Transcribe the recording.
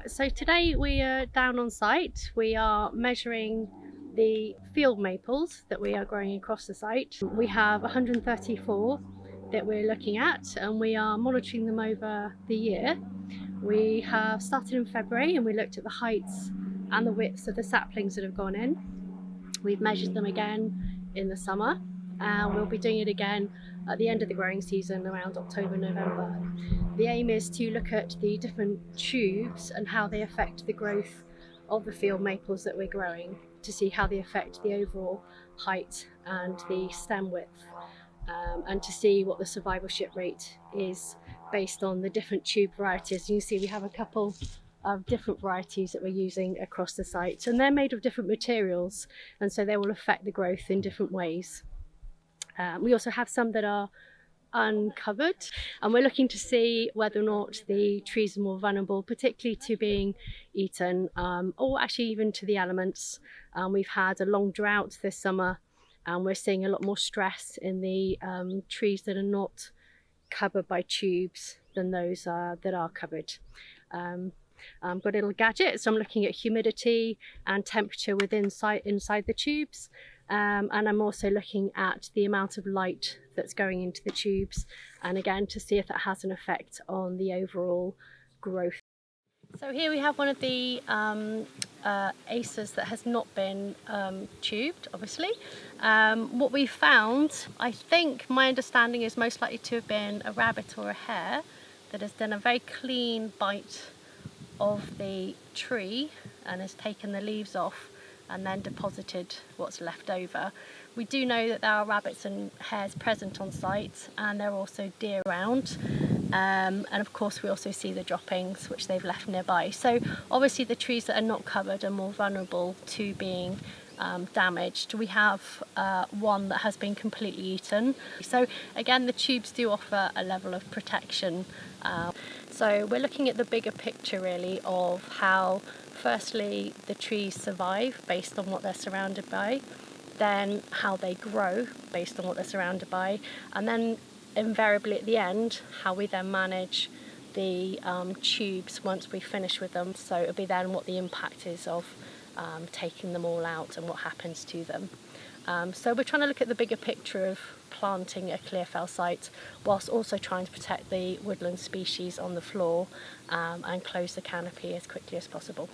So today we are down on site. We are measuring the field maples that we are growing across the site. We have 134 that we're looking at, and we are monitoring them over the year. We have started in February and we looked at the heights and the widths of the saplings that have gone in. We've measured them again in the summer, and we'll be doing it again at the end of the growing season around October, November. The aim is to look at the different tubes and how they affect the growth of the field maples that we're growing, to see how they affect the overall height and the stem width, and to see what the survivalship rate is based on the different tube varieties. You can see we have a couple of different varieties that we're using across the site, and they're made of different materials, and so they will affect the growth in different ways. We also have some that are uncovered, and we're looking to see whether or not the trees are more vulnerable, particularly to being eaten, or actually even to the elements. We've had a long drought this summer, and we're seeing a lot more stress in the trees that are not covered by tubes than those that are covered. I've got a little gadget, so I'm looking at humidity and temperature inside the tubes, and I'm also looking at the amount of light that's going into the tubes, and again to see if that has an effect on the overall growth. So here we have one of the acers that has not been tubed, obviously. What we found, I think my understanding is most likely to have been a rabbit or a hare that has done a very clean bite of the tree and has taken the leaves off and then deposited what's left over. We do know that there are rabbits and hares present on site, and there are also deer around, and of course we also see the droppings which they've left nearby. So obviously the trees that are not covered are more vulnerable to being damaged. We have one that has been completely eaten. So again, the tubes do offer a level of protection. So we're looking at the bigger picture really of how firstly the trees survive based on what they're surrounded by, then how they grow based on what they're surrounded by, and then invariably at the end how we then manage the tubes once we finish with them. So it'll be then what the impact is of taking them all out and what happens to them. So we're trying to look at the bigger picture of planting a clear fell site whilst also trying to protect the woodland species on the floor, and close the canopy as quickly as possible.